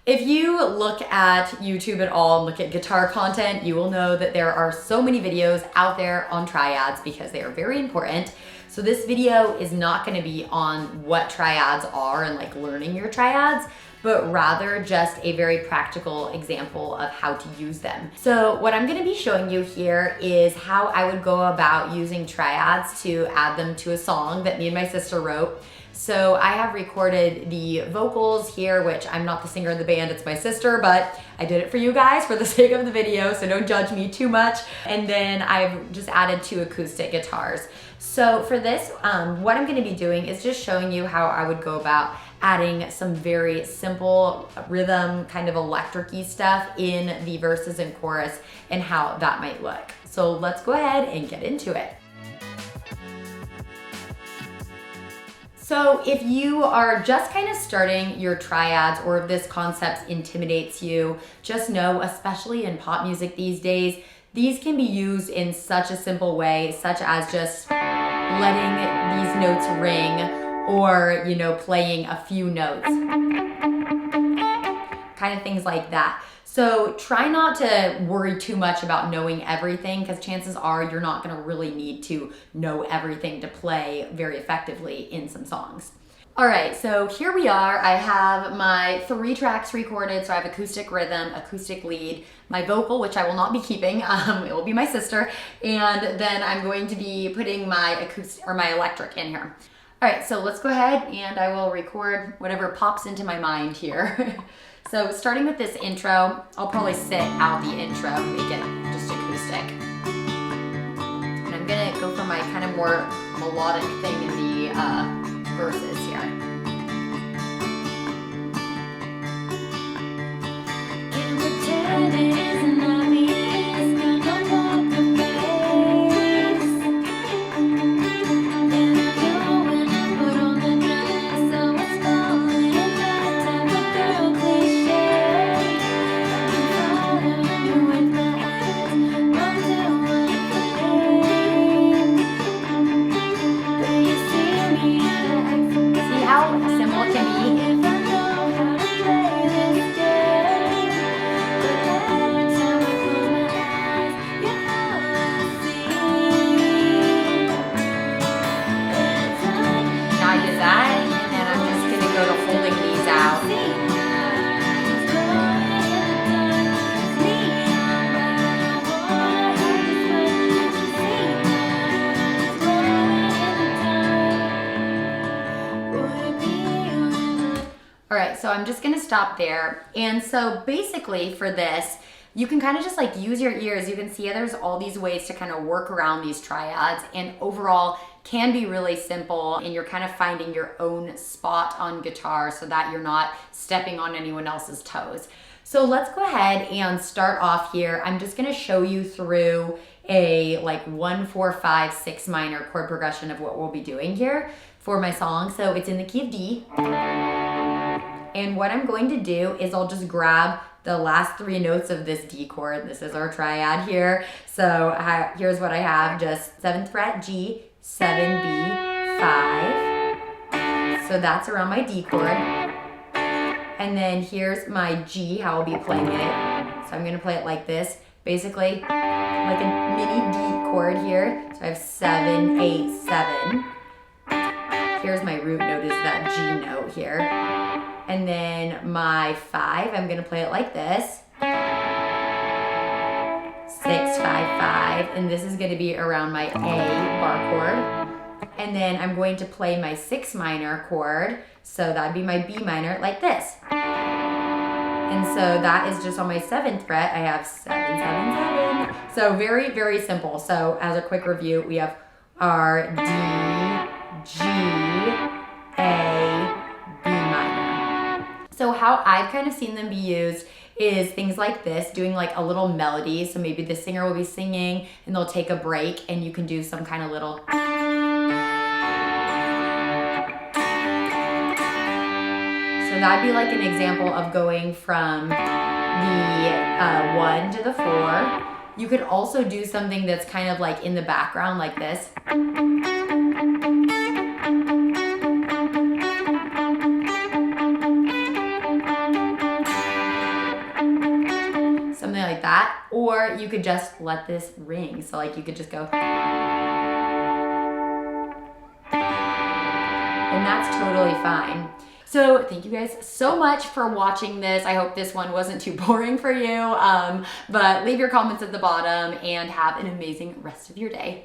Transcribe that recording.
If you look at YouTube at all and look at guitar content, you will know that there are so many videos out there on triads because they are very important. So this video is not going to be on what triads are and like learning your triads, but rather just a very practical example of how to use them. So what I'm going to be showing you here is how I would go about using triads to add them to a song that me and my sister wrote. So I have recorded the vocals here, which I'm not the singer of the band, it's my sister, but I did it for you guys for the sake of the video, so don't judge me too much. And then I've just added 2 acoustic guitars. So for this, what I'm gonna be doing is just showing you how I would go about adding some very simple rhythm, kind of electric-y stuff in the verses and chorus and how that might look. So let's go ahead and get into it. So if you are just kind of starting your triads, or if this concept intimidates you, just know, especially in pop music these days, these can be used in such a simple way, such as just letting these notes ring, or, you know, playing a few notes. Kind of things like that. So try not to worry too much about knowing everything, because chances are you're not going to really need to know everything to play very effectively in some songs. All right, so here we are. I have my 3 tracks recorded. So I have acoustic rhythm, acoustic lead, my vocal, which I will not be keeping. It will be my sister. And then I'm going to be putting my acoustic or my electric in here. All right, so let's go ahead and I will record whatever pops into my mind here. So starting with this intro, I'll probably sit out the intro, make it just acoustic. And I'm gonna go for my kind of more melodic thing in the verses here. Can't pretend it isn't obvious, don't walk the face. And I know when I put on the dress, I was falling in that type of girl cliche. I'm following with my eyes, wrong to one flame. But you see me, see how simple it can be? If I know how to play this game, but every time I close my eyes, you're all I see. Now I did that, and I'm just gonna go to holding these out. All right, so I'm just gonna stop there. And so basically for this, you can kind of just like use your ears. You can see there's all these ways to kind of work around these triads, and overall can be really simple, and you're kind of finding your own spot on guitar so that you're not stepping on anyone else's toes. So let's go ahead and start off here. I'm just gonna show you through a like 1, 4, 5, 6 minor chord progression of what we'll be doing here for my song. So it's in the key of D. And what I'm going to do is I'll just grab the last 3 notes of this D chord. This is our triad here. So here's what I have, just 7th fret G, 7B, 5. So that's around my D chord. And then here's my G, how I'll be playing it. So I'm gonna play it like this, basically like a mini D chord here. So I have 7, 8, 7. Here's my root note, is that G note here. And then my 5, I'm gonna play it like this. 6, 5, 5, and this is gonna be around my A bar chord. And then I'm going to play my 6 minor chord, so that'd be my B minor, like this. And so that is just on my 7th fret, I have 7, 7, 7. So very, very simple. So as a quick review, we have our D, G, A, B minor. So how I've kind of seen them be used is things like this, doing like a little melody. So maybe the singer will be singing and they'll take a break and you can do some kind of little. So that'd be like an example of going from the 1 to the 4. You could also do something that's kind of like in the background like this. that, or you could just let this ring. So like you could just go, and that's totally fine. So thank you guys so much for watching this. I hope this one wasn't too boring for you, but leave your comments at the bottom and have an amazing rest of your day.